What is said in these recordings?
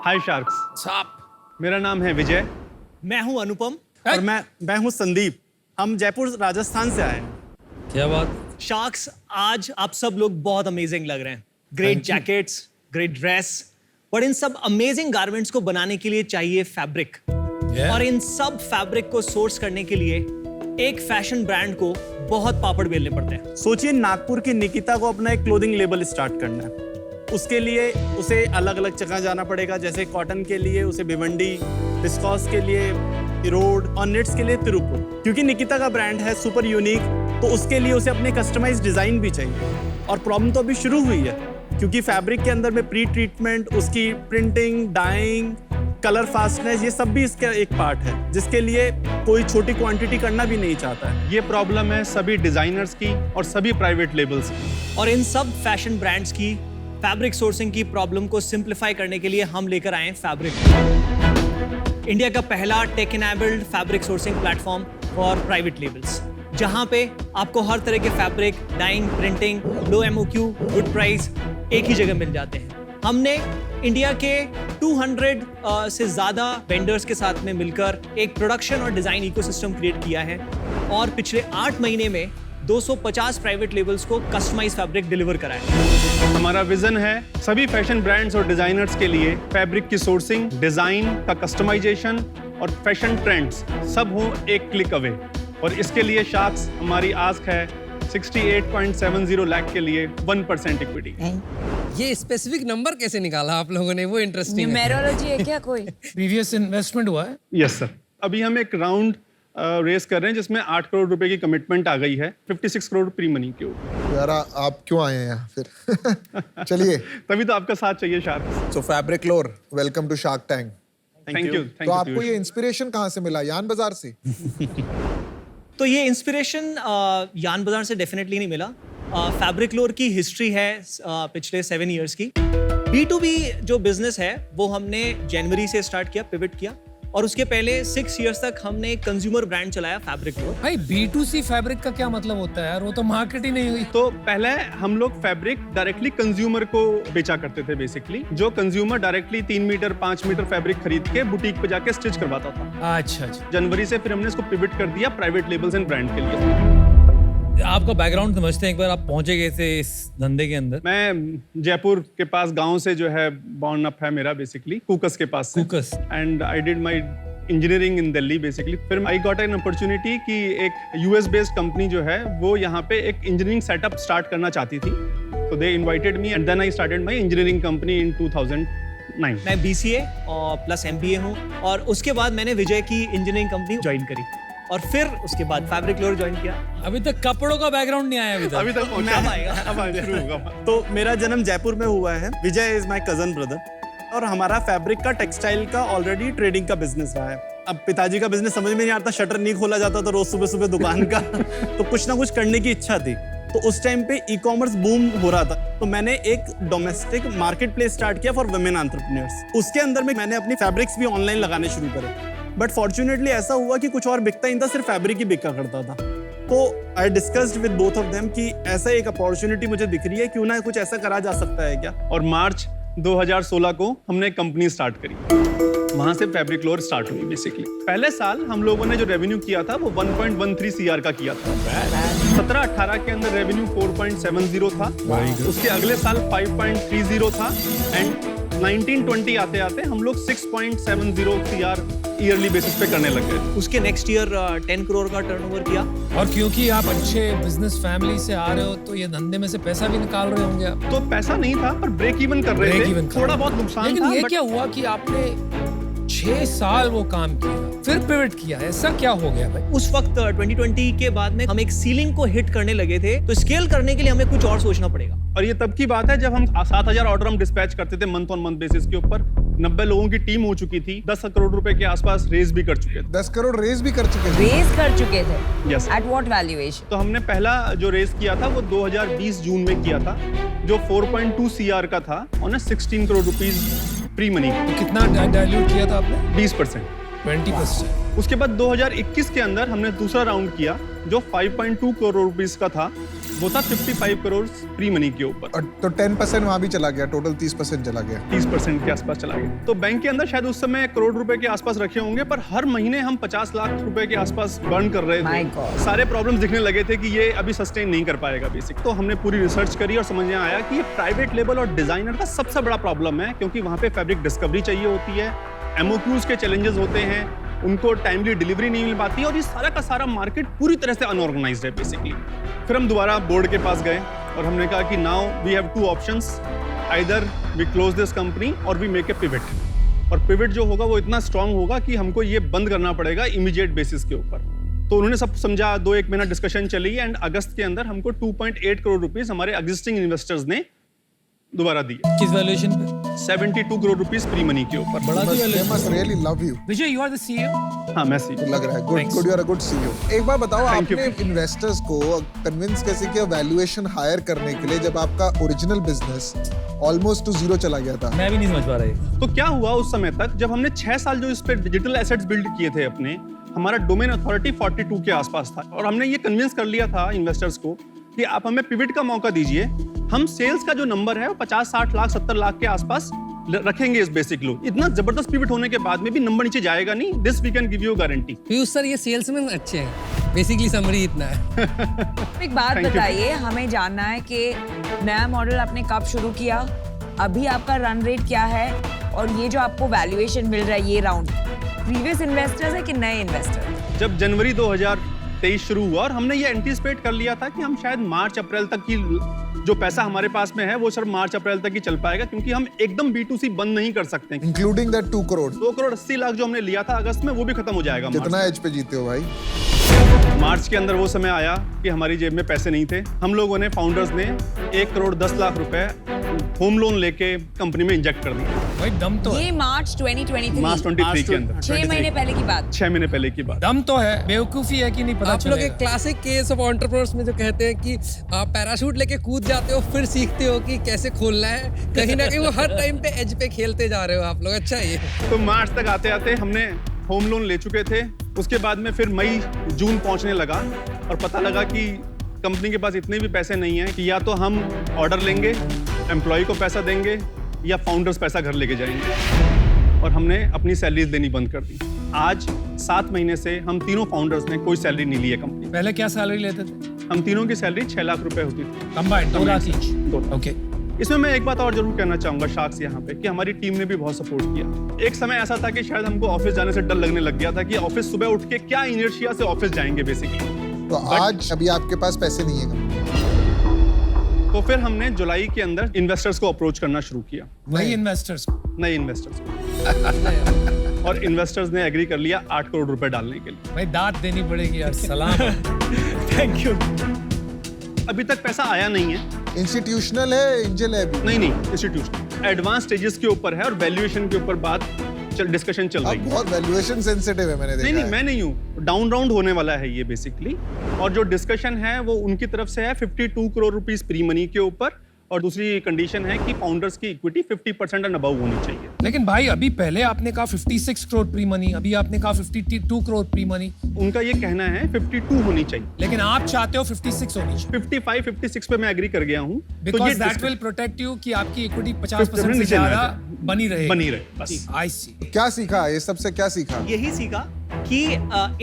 हाय sharks. मेरा नाम है विजय। मैं हूं अनुपम। और मैं हूं संदीप। हम जयपुर राजस्थान से आए हैं। क्या बात। शार्क्स, आज आप सब लोग बहुत अमेजिंग लग रहे हैं। Great jackets, great dress, but in सब अमेजिंग गारमेंट्स को बनाने के लिए चाहिए फैब्रिक। और इन सब फैब्रिक को सोर्स करने के लिए एक फैशन ब्रांड को बहुत पापड़ बेलने पड़ते हैं। सोचिए नागपुर की निकिता को अपना एक क्लोथिंग लेबल स्टार्ट करना है। उसके लिए उसे अलग अलग जगह जाना पड़ेगा, जैसे कॉटन के लिए उसे भिवंडी, विस्कॉस के लिए इरोड और निट्स के लिए तिरुपुर। क्योंकि निकिता का ब्रांड है सुपर यूनिक, तो उसके लिए उसे अपने कस्टमाइज्ड डिजाइन भी चाहिए। और प्रॉब्लम तो अभी शुरू हुई है, क्योंकि फैब्रिक के अंदर में प्री ट्रीटमेंट, उसकी प्रिंटिंग, डाइंग, कलर फास्टनेस, ये सब भी इसका एक पार्ट है, जिसके लिए कोई छोटी क्वांटिटी करना भी नहीं चाहता है। ये प्रॉब्लम है सभी डिजाइनर्स की और सभी प्राइवेट लेबल्स की। और इन सब फैशन ब्रांड्स की फैब्रिक सोर्सिंग की प्रॉब्लम को सिंप्लीफाई करने के लिए हम लेकर आए हैं फैब्रिक, इंडिया का पहला tech enabled fabric sourcing platform for private labels, जहां पे आपको हर तरह के fabric, dyeing, printing, low MOQ, good price एक ही जगह मिल जाते हैं। हमने इंडिया के 200 से ज्यादा वेंडर्स के साथ में मिलकर एक प्रोडक्शन और डिजाइन इकोसिस्टम क्रिएट किया है और पिछले 8 महीने में 250 प्राइवेट लेबल्स को कस्टमाइज फैब्रिक डिलीवर कराया। हमारा विजन है सभी फैशन ब्रांड्स और डिजाइनर्स के लिए फैब्रिक की सोर्सिंग, डिजाइन का कस्टमाइजेशन और फैशन ट्रेंड्स सब हो एक क्लिक अवे। और इसके लिए शार्क्स हमारी आस्क है 68.70 लाख के लिए 1% इक्विटी। ये स्पेसिफिक नंबर कैसे निकाला आप लोगों ने, वो इंटरेस्टिंग है। न्यूमेरोलॉजी है क्या कोई? प्रीवियस इन्वेस्टमेंट हुआ है? Yes sir. अभी हम एक राउंड रेस कर रहे हैं जिसमें 8 करोड़ रुपए की कमिटमेंट आ गई है, 56 करोड़ प्री मनी के ऊपर। यार आप क्यों आए हैं यहाँ फिर? चलिए। तभी तो आपका साथ चाहिए sharks. So Fabriclore, welcome to Shark Tank. Thank you. तो आपको ये इंस्पिरेशन कहाँ से मिला? यान बाजार से? तो ये इंस्पिरेशन यान बाजार से डेफिनेटली नहीं मिला। फैब्रिक लोर की हिस्ट्री है पिछले 7 इयर्स की। B2B जो बिजनेस है वो हमने जनवरी से स्टार्ट किया, पिवट किया, और उसके पहले 6 इयर्स तक हमने एक कंज्यूमर ब्रांड चलाया फैब्रिक लोर। भाई B2C फैब्रिक का क्या मतलब होता है यार? वो तो मार्केट ही नहीं हुई। तो पहले हम लोग फैब्रिक डायरेक्टली कंज्यूमर को बेचा करते थे बेसिकली। जो consumer directly 3 metre 5 metre fabric खरीद के बुटीक पे जाके स्टिच करवाता था। अच्छा अच्छा। जनवरी से फिर हमने इसको पिवट कर दिया प्राइवेट लेबल्स एंड ब्रांड के लिए। आपका बैकग्राउंड समझते हैं एक बार, आप पहुंचे कैसे इस धंधे के अंदर? मैं जयपुर के पास गांव से जो है बॉर्न अप है मेरा बेसिकली, कूकस के पास से। Kukas. And I did my engineering in Delhi basically. फिर आई गॉट एन अपॉर्चुनिटी कि एक यूएस बेस्ड कंपनी जो है वो यहाँ पे एक इंजीनियरिंग सेटअप स्टार्ट करना चाहती थी। तो they invited me and then I started my engineering company in 2009। मैं BCA और प्लस MBA हूँ, और उसके बाद मैंने विजय की इंजीनियरिंग कंपनी ज्वाइन करी और फिर उसके बाद फैब्रिक लोर ज्वाइन किया। अभी तक कपड़ों का बैकग्राउंड नहीं आया अभी तक पहुंचा। अब आएगा। अब आएगा, शुरू होगा। तो मेरा जन्म जयपुर में हुआ है। विजय इज माय कजन ब्रदर, और हमारा फैब्रिक का, टेक्सटाइल का ऑलरेडी ट्रेडिंग का बिजनेस रहा है। अब पिताजी का बिजनेस समझ में नहीं आता, शटर नहीं खोला जाता तो रोज सुबह सुबह दुकान का तो कुछ ना कुछ करने की इच्छा थी। तो उस टाइम पे ई-कॉमर्स बूम हो रहा था, तो मैंने एक डोमेस्टिक मार्केट प्लेस स्टार्ट किया फॉर वुमेन एंटरप्रेन्योर्स। उसके अंदर में मैंने अपनी फैब्रिक्स भी ऑनलाइन लगाने शुरू करे। बट फॉर्चुनेटली ऐसा हुआ कि कुछ और बिकता ही था, सिर्फ फैब्रिक ही बिका करता था। तो I discussed with both of them कि ऐसा एक अपॉर्चुनिटी मुझे दिख रही है, क्यों ना कुछ ऐसा करा जा सकता है क्या। और मार्च 2016 को हमने कंपनी स्टार्ट करी। वहां से फैब्रिक लोर स्टार्ट हुई बेसिकली। पहले साल हम लोगों ने जो रेवेन्यू किया था वो 1.13 CR का किया था। 17-18 के अंदर रेवेन्यू 4.70 था। उसके अगले साल 5.30 था एंड 19-20 आते आते हम लोग 6.70 CR ईयरली बेसिस पे करने लग गए। उसके नेक्स्ट ईयर 10 करोड़ का टर्नओवर किया। और क्योंकि आप अच्छे बिजनेस फैमिली से आ रहे हो तो ये धंधे में से पैसा भी निकाल रहे होंगे आप। तो पैसा नहीं था पर ब्रेक इवन कर रहे थे। थोड़ा बहुत नुकसान था। लेकिन ये क्या हुआ कि आपने 6 साल वो काम किया फिर पिवट किया, ऐसा क्या हो गया भाई? उस वक्त 2020 के बाद में हम एक सीलिंग को हिट करने लगे थे, तो स्केल करने के लिए हमें कुछ और सोचना पड़ेगा। और ये तब की बात है जब हम 7,000 ऑर्डर हम डिस्पैच करते थे मंथ ऑन मंथ बेसिस के ऊपर। 90 लोगों की टीम हो चुकी थी, 10 करोड़ रुपए के आसपास रेज भी कर चुके थे। 10 करोड़ रेज भी कर चुके थे? रेज कर चुके थे? Yes. At what valuation? तो हमने पहला जो रेज किया था वो 2020 जून में किया था, जो 4.2 CR का था और 16 करोड़ रुपीस प्री मनी। तो कितना डाइल्यूट किया था आपने? 20%। 20%। उसके बाद 2021 के अंदर हमने दूसरा राउंड किया जो 5.2 करोड़ रुपीस का था, वो था 55 करोड़ प्री मनी के ऊपर। और तो 10% वहां भी चला गया, टोटल 30% चला गया। 30% के आसपास चला गया। तो बैंक के अंदर शायद उस समय करोड़ रुपए के आसपास रखे होंगे, पर हर महीने हम 50 लाख रुपए के आसपास बर्न कर रहे My थे। God. सारे प्रॉब्लम्स दिखने लगे थे कि ये अभी सस्टेन नहीं कर पाएगा बेसिक। तो हमने पूरी रिसर्च करी और समझ में आया कि ये प्राइवेट लेबल और डिजाइनर का सबसे बड़ा प्रॉब्लम है, क्योंकि वहां पे फैब्रिक डिस्कवरी चाहिए होती है, एमओक्यूज के चैलेंजेस होते हैं, उनको टाइमली डिलीवरी नहीं मिल पाती है, और ये सारा का सारा मार्केट पूरी तरह से अनऑर्गेनाइज्ड है बेसिकली। फिर हम दोबारा बोर्ड के पास गए और हमने कहा कि now we have two options, either we close this company और वी मेक ए पिवट। और पिवट जो होगा वो इतना स्ट्रांग होगा कि हमको ये बंद करना पड़ेगा इमीडिएट बेसिस के ऊपर। तो उन्होंने सब समझा, 2-1 महीना डिस्कशन चली एंड अगस्त के अंदर हमको 2.8 करोड़ रुपीस हमारे एग्जिस्टिंग इन्वेस्टर्स ने दोबारा दिए। किस वैल्यूएशन पे? 72 करोड़ रुपीस प्री मनी के ऊपर। बड़ा They valuation. must really love you. Vijay, you are the CEO. हाँ, मैं सी लग रहा है good Thanks. Good, you are a good CEO. एक बार बताओ, Thank you. आपने इन्वेस्टर्स को कन्विंस कैसे किया वैल्यूएशन हायर करने के लिए, जब आपका original business almost to zero चला गया था? मैं भी नहीं समझ पा रहा ये। तो क्या हुआ उस समय तक, जब हमने 6 साल जो इस पे डिजिटल एसेट्स बिल्ड किए थे अपने, हमारा डोमेन अथॉरिटी 42 के आसपास था, और हमने ये कन्विंस कर लिया था इन्वेस्टर्स को कि आप हमें पिवट का मौका दीजिए, हम सेल्स का जो नंबर है वो 50-60 लाख 70 लाख के आसपास रखेंगे इस बेसिक लो। इतना जबरदस्त पिवट होने के बाद में भी नंबर नीचे जाएगा नहीं, this we can give you guarantee. Piyush sir, ये सेल्समैन अच्छे हैं, बेसिकली समरी इतना है। एक बात Thank you. बताइए, हमें जानना है कि नया मॉडल आपने कब शुरू किया, अभी आपका रन रेट क्या है, और ये जो आपको वैल्यूएशन मिल रहा है ये राउंड प्रीवियस इन्वेस्टर्स है कि नए इन्वेस्टर? जब जनवरी 2023 शुरू हुआ और हमने ये एंटीसिपेट कर लिया था कि हम शायद मार्च अप्रैल तक की जो पैसा हमारे पास में है वो सिर्फ मार्च अप्रैल तक ही चल पाएगा, क्योंकि हम एकदम B2C बंद नहीं कर सकते। इंक्लूडिंग दैट 2 करोड़, 2 करोड़ 80 लाख जो हमने लिया था अगस्त में, वो भी खत्म हो जाएगा कितना एज पे जीते हो भाई? मार्च के अंदर। वो समय आया कि हमारी जेब में पैसे नहीं थे। हम लोगों ने, फाउंडर्स ने 1 करोड़ 10 लाख रुपए होम लोन लेके कंपनी में इंजेक्ट कर दिया। भाई दम तो है, ये मार्च 2023, मार्च 23 के अंदर, 6 महीने पहले की बात। 6 महीने पहले की बात। दम तो है, बेवकूफी है कि नहीं पता आप लोग एक चलेगा। क्लासिक केस ऑफ एंटरप्रेन्योर्स में जो कहते हैं कि आप पैराशूट लेके कूद जाते हो, फिर सीखते हो कि कैसे खोलना है। कहीं ना कहीं वो हर टाइम पे एज पे खेलते जा रहे हो आप लोग। अच्छा, ये तो मार्च तक आते आते हमने होम लोन ले चुके थे। उसके बाद में फिर मई जून पहुंचने लगा और पता लगा कि कंपनी के पास इतने भी पैसे नहीं हैं कि या तो हम ऑर्डर लेंगे, एम्प्लॉय को पैसा देंगे, या फाउंडर्स पैसा घर लेके जाएंगे। और हमने अपनी सैलरीज देनी बंद कर दी। आज 7 महीने से हम तीनों फाउंडर्स ने कोई सैलरी नहीं ली है कंपनी। पहले क्या सैलरी लेते थे? हम तीनों की सैलरी 6 लाख रुपए होती थी combined 2 lakh each. 2 lakh. Okay, इसमें मैं एक बात और जरूर कहना चाहूंगा शाक्स यहाँ पे, कि हमारी टीम ने भी बहुत सपोर्ट किया। एक समय ऐसा था कि शायद हमको ऑफिस जाने से डर लगने लग गया था कि ऑफिस सुबह उठ के क्या इनर्शिया से ऑफिस जाएंगे बेसिकली। तो आज अभी आपके पास पैसे नहीं है? तो फिर हमने जुलाई के अंदर इन्वेस्टर्स को अप्रोच करना शुरू किया, वही इन्वेस्टर्स को। नए इन्वेस्टर्स को। और इन्वेस्टर्स ने एग्री कर लिया 8 करोड़ रुपए डालने के लिए। भाई दांत देनी पड़ेगी यार, सलाम। Thank you. अभी तक पैसा आया नहीं है। इंस्टीट्यूशनल है, एंजल है अभी? नहीं, इंस्टीट्यूशन एडवांस स्टेजेस के ऊपर है और वैल्यूएशन के ऊपर बात डिस्कशन चल आप रही है। बहुत वैल्यूएशन सेंसिटिव है, मैंने देखा नहीं, है। मैं नहीं हूँ। डाउन राउंड होने वाला है ये बेसिकली, और जो डिस्कशन है वो उनकी तरफ से है 52 करोड़ रुपीस प्री मनी के ऊपर, और दूसरी कंडीशन है कि फाउंडर्स की इक्विटी 50% एंड अबव होनी चाहिए। लेकिन भाई अभी पहले आपने कहा 56 करोड़ प्री मनी, अभी आपने कहा 52 करोड़ प्री मनी, उनका ये कहना है 52 होनी चाहिए। लेकिन आप चाहते हो 56 होनी चाहिए। 55-56 पे मैं एग्री कर गया हूँ। Because that will protect you कि आपकी इक्विटी 50% से नीचे ना ज्यादा जाए। बनी रहे। बनी रहे, बस। आई सी। क्या सीखा ये सबसे, क्या सीखा? यही सीखा कि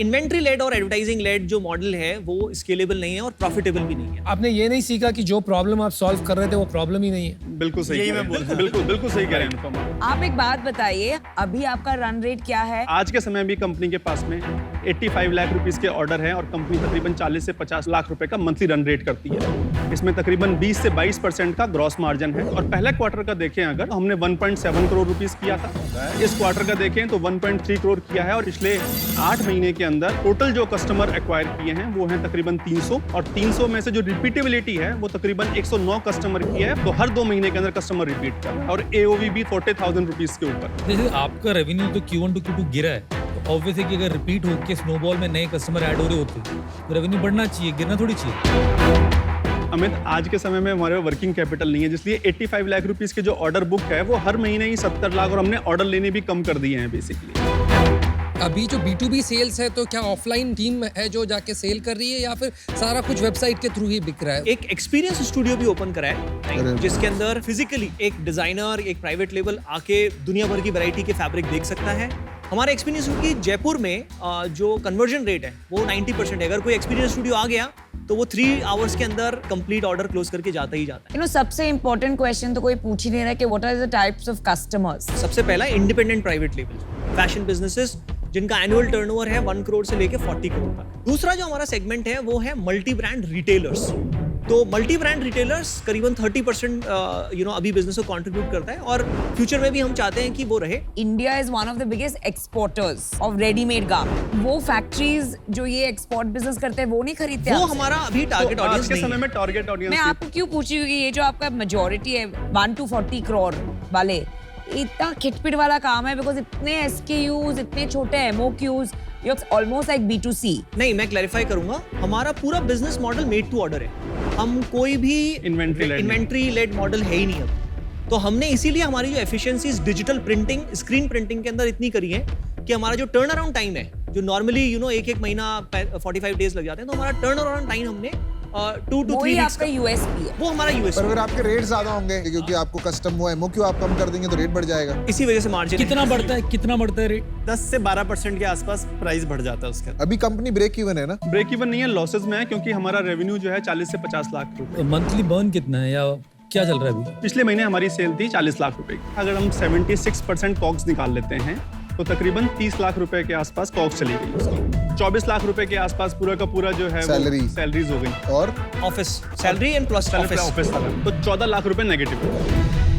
इन्वेंट्री लेड और एडवर्टाइजिंग लेड जो मॉडल है वो स्केलेबल नहीं है और प्रॉफिटेबल भी नहीं है। आपने ये नहीं सीखा कि जो प्रॉब्लम आप सॉल्व कर रहे थे वो प्रॉब्लम ही नहीं है। बिल्कुल सही कह रहे हैं। बिल्कुल सही कह रहे हैं अनुपम। आप एक बात बताइए, अभी आपका रन रेट क्या है? आज के समय भी कंपनी के पास में 85 लाख रुपीस के ऑर्डर हैं और कंपनी तकरीबन 40 से 50 लाख रुपए का मंथली रन रेट करती है। इसमें तकरीबन 20 से 22% का ग्रॉस मार्जिन है। और पहला क्वार्टर का देखें अगर, तो हमने 1.7 करोड़ रुपीस किया था। इस क्वार्टर का देखें तो 1.3 करोड़ किया है। और पिछले 8 महीने के अंदर टोटल जो कस्टमर एक्वायर किए हैं वो हैं तकरीबन 300, और 300 में से जो रिपीटेबिलिटी है वो तकरीबन 109 कस्टमर की है। तो हर 2 महीने के अंदर कस्टमर रिपीट कर रहा है। और AOV भी 40,000 रुपीस के ऊपर। जैसे आपका रेवेन्यू तो Q1 to Q2 गिरा है, तो ऑब्वियस है कि अगर रिपीट होके स्नोबॉल में नए कस्टमर ऐड हो रहे होते तो रेवेन्यू बढ़ना चाहिए, गिरना थोड़ी चाहिए। अमित, आज के समय में हमारे वर्किंग कैपिटल नहीं है, जिसलिए 85 लाख रुपीस के जो ऑर्डर बुक है वो हर महीने ही 70 लाख, और हमने ऑर्डर लेने भी कम कर दिए हैं बेसिकली। अभी जो B2B सेल्स है तो क्या ऑफलाइन टीम है जो जाके सेल कर रही है या फिर सारा कुछ वेबसाइट के थ्रू ही बिक रहा है? एक एक्सपीरियंस स्टूडियो भी ओपन करा है जिसके अंदर फिजिकली एक डिजाइनर एक प्राइवेट लेबल आके दुनिया भर की वैरायटी के फैब्रिक देख सकता है। हमारा एक्सपीरियंस है कि जयपुर में जो कन्वर्जन रेट है वो 90% है। अगर कोई एक्सपीरियंस स्टूडियो आ गया तो वो 3 आवर्स के अंदर कंप्लीट ऑर्डर क्लोज करके जाता ही जाता है। सबसे इंपॉर्टेंट क्वेश्चन तो कोई पूछ ही नहीं रहा कि what are the types of customers. सबसे पहला independent private label fashion businesses जिनका एनुअल टर्नओवर है 1 करोड़ से लेके 40 करोड़ तक। दूसरा जो हमारा सेगमेंट है वो है मल्टी ब्रांड रिटेलर्स। तो मल्टी ब्रांड रिटेलर्स करीबन 30% अभी बिजनेस को कंट्रीब्यूट करता है और फ्यूचर में भी हम चाहते हैं कि वो रहे। India is one of the biggest exporters of readymade garment. वो फैक्ट्रीज जो ये एक्सपोर्ट बिजनेस करते हैं वो नहीं खरीदते वो आपसे? हमारा अभी टारगेट तो आज ऑडियंस के नहीं समय है। में टारगेट ऑडियंस मैं आपको क्यों पूछ रही हूँ कि ये जो आपका मेजोरिटी है 1 to 40 करोड़ वाले, इतना खिटपिट वाला काम है बिकॉज इतने SKUs, इतने छोटे MOQs, you're almost like B2C। नहीं, मैं क्लैरिफाई करूंगा, हमारा पूरा business model made to order है। हम कोई भी इन्वेंट्री लेड मॉडल है ही नहीं अब। तो हमने इसीलिए हमारी जो efficiencies digital printing, screen printing के अंदर इतनी करी है कि हमारा जो टर्न अराउंड टाइम है, जो नॉर्मली एक महीना 45 डेज लग जाते हैं, तो हमारा टर्न अराउंड टाइम हमने 2 to 3 वही वीक्स आपका USP है। वो हमारा पर यूएसपी अगर आपके रेट ज्यादा होंगे क्योंकि आपको कस्टम हुआ MOQ आप कम कर देंगे तो रेट बढ़ जाएगा। इसी वजह से मार्जिन कितना बढ़ता है रेट? 10 से 12% के आसपास प्राइस बढ़ जाता है उसका। अभी कंपनी ब्रेक इवन है ना? ब्रेक इवन नहीं है, लॉसेस में है क्योंकि हमारा रेवेन्यू जो है 40 से 50 लाख रुपए। मंथली बर्न कितना है या क्या चल रहा है अभी? पिछले महीने हमारी सेल थी 40 लाख रुपए की। अगर हम 76% कॉग्स निकाल लेते हैं तो तकरीबन 30 लाख रुपए के आसपास कॉग्स चली गई उसकी। 24 लाख रुपए के आसपास पूरा का पूरा जो है सैलरीज हो गई और office salary and plus office तो 14 लाख रुपए नेगेटिव।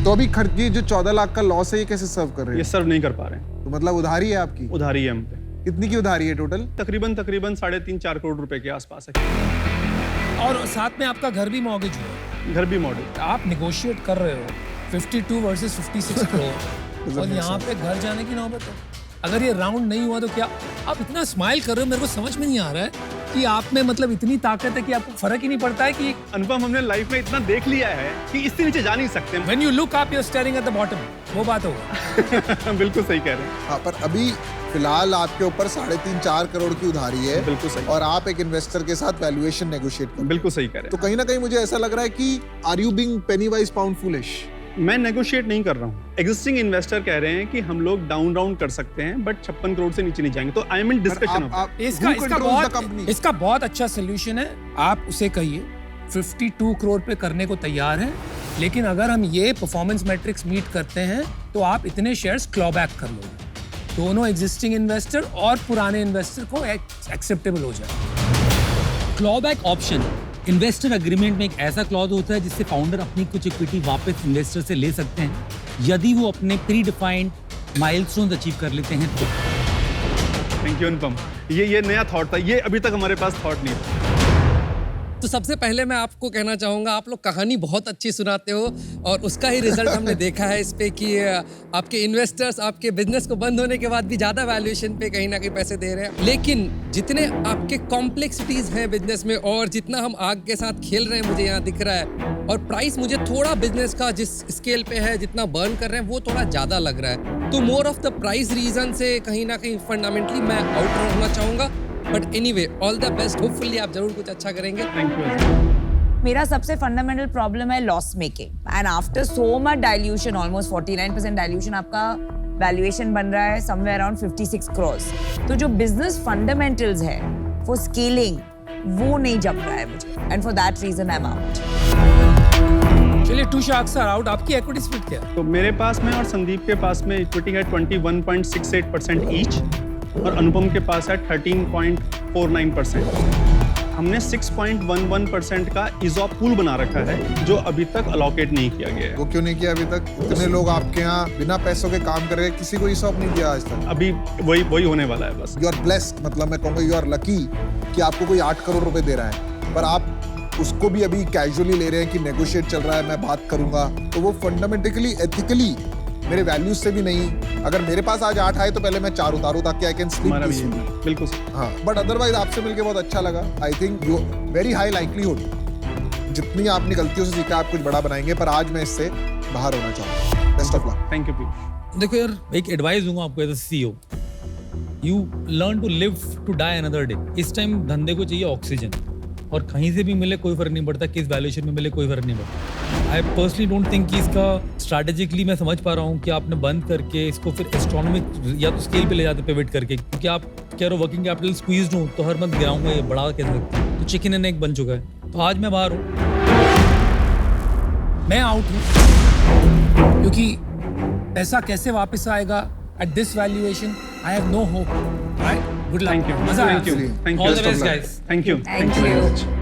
तो अभी खर्च ये जो 14 लाख का लॉस है ये कैसे सर्व कर रहे ये हैं? सर्व नहीं कर पा रहे हैं। तो मतलब उधारी है आपकी? उधारी है हम पे। कितनी की उधारी है टोटल? तकरीबन 3.5-4 करोड़ रुपए के आसपास है। और साथ में आपका घर भी मॉर्गेज हुआ है। घर भी मॉडल। आप निगोशिएट कर रहे हो 52 वर्सेस 56 करोड़ और यहाँ पे घर जाने की नौबत है। अगर ये राउंड नहीं हुआ तो क्या आप इतना स्माइल कर रहे हो? मेरे को समझ में नहीं आ रहा है कि आप में मतलब इतनी ताकत है कि आपको फर्क ही नहीं पड़ता है कि अनुपम, हमने लाइफ में इतना देख लिया है कि इससे नीचे जा नहीं सकते। When you look up you are staring at the bottom. वो बात होगा। बिल्कुल सही कह रहे हैं। हाँ, पर अभी फिलहाल आपके ऊपर 3.5-4 करोड़ की उधारी है। बिल्कुल सही। और आप एक इन्वेस्टर के साथ वैल्यूएशन नेगोशिएट कर। बिल्कुल सही कह रहे तो कहीं ना कहीं मुझे ऐसा लग रहा है कि are you being penny wise pound foolish? मैं नेगोशिएट नहीं कर रहा हूँ। एग्जिस्टिंग इन्वेस्टर कह रहे हैं कि हम लोग डाउन राउंड कर सकते हैं बट 56 करोड़ से नीचे नहीं जाएंगे। तो आई एम इन डिस्कशन। इसका बहुत अच्छा सोल्यूशन है। आप उसे कहिए 52 करोड़ पे करने को तैयार है, लेकिन अगर हम ये परफॉर्मेंस मैट्रिक्स मीट करते हैं तो आप इतने शेयर्स क्लॉबैक कर लोगे। दोनों एग्जिस्टिंग इन्वेस्टर और पुराने इन्वेस्टर को एक्सेप्टेबल हो जाए। क्लॉबैक ऑप्शन इन्वेस्टर एग्रीमेंट में एक ऐसा क्लॉज होता है जिससे फाउंडर अपनी कुछ इक्विटी वापस इन्वेस्टर से ले सकते हैं यदि वो अपने प्री डिफाइंड माइलस्टोन्स अचीव कर लेते हैं तो। थैंक यू अनुपम। ये नया थॉट था, ये अभी तक हमारे पास थॉट नहीं था। तो सबसे पहले मैं आपको कहना चाहूँगा, आप लोग कहानी बहुत अच्छी सुनाते हो और उसका ही रिजल्ट हमने देखा है इस पे कि आपके इन्वेस्टर्स आपके बिजनेस को बंद होने के बाद भी ज़्यादा वैल्यूएशन पे कहीं ना कहीं पैसे दे रहे हैं। लेकिन जितने आपके कॉम्प्लेक्सिटीज़ हैं बिजनेस में और जितना हम आग के साथ खेल रहे हैं मुझे यहाँ दिख रहा है, और प्राइस मुझे थोड़ा बिजनेस का जिस स्केल पे है जितना बर्न कर रहे हैं वो थोड़ा ज़्यादा लग रहा है। तो more of the price reason से कहीं ना कहीं फंडामेंटली मैं आउट होना चाहूँगा। But anyway, all the best. Hopefully आप जरूर कुछ अच्छा करेंगे। Thank you. मेरा सबसे फंडामेंटल प्रॉब्लम है loss making and after so much dilution, almost 49% dilution, आपका वैल्यूएशन बन रहा है समवेयर अराउंड 56 करोड़। तो जो बिजनेस फंडामेंटल्स है फॉर स्केलिंग वो नहीं जम रहा है मुझे, and for that reason I am out. चलिए तुषार सर आउट। आपकी इक्विटी स्प्लिट क्या है? तो मेरे पास में और संदीप के पास में इक्विटी है 21.68% ईच और अनुपम के पास है 13.49%। हमने 6.11% का इजॉप पूल बना रखा है जो अभी तक अलोकेट नहीं किया गया है। वो क्यों नहीं किया अभी तक? इतने लोग आपके यहाँ बिना पैसों के काम कर रहे हैं, किसी को इसॉप नहीं दिया आज तक। अभी वही होने वाला है बस। यू आर ब्लेस्ड, मतलब मैं कहूँगा यू आर लकी कि आपको कोई 8 करोड़ रुपए दे रहा है, पर आप उसको भी अभी कैजुअली ले रहे हैं कि नेगोशिएट चल रहा है, मैं बात करूंगा। तो वो फंडामेंटली एथिकली मेरे वैल्यूज से भी नहीं। अगर मेरे पास आज 8 आए तो पहले मैं 4 उतारूं ताकि आई कैन स्लीप पीसफुली। बिल्कुल। हाँ, बट अदरवाइज आपसे मिलके बहुत अच्छा लगा। I think you very high likelihood, जितनी आपने गलतियों से सीखा आप कुछ बड़ा बनाएंगे, पर आज मैं इससे बाहर होना चाहूंगा। Best of luck. Thank you Piyush. देखो यार, एक एडवाइस दूंगा आपको as a CEO। You learn to live to die another day. इस टाइम धंधे को चाहिए ऑक्सीजन, और कहीं से भी मिले कोई फर्क नहीं पड़ता, किस वैल्यूएशन में मिले कोई फर्क नहीं पड़ता। आई पर्सनली डोंट थिंक कि इसका स्ट्रैटेजिकली मैं समझ पा रहा हूँ कि आपने बंद करके इसको फिर एस्ट्रोनॉमिक या तो स्केल पे ले जाते पिवट करके, क्योंकि आप कह रहे हो वर्किंग कैपिटल स्क्वीज्ड हूँ तो हर मंथ गिराऊंगा, ये बढ़ा कैसे सकते हैं? तो चिकन एंड एग बन चुका है। तो आज मैं बाहर हूँ, मैं आउट हूँ, क्योंकि पैसा कैसे वापस आएगा at this valuation? I have no hope. Right, good luck. Thank you, मजा आया। Thank you, thank all the you, best guys. Thank you, Thank you.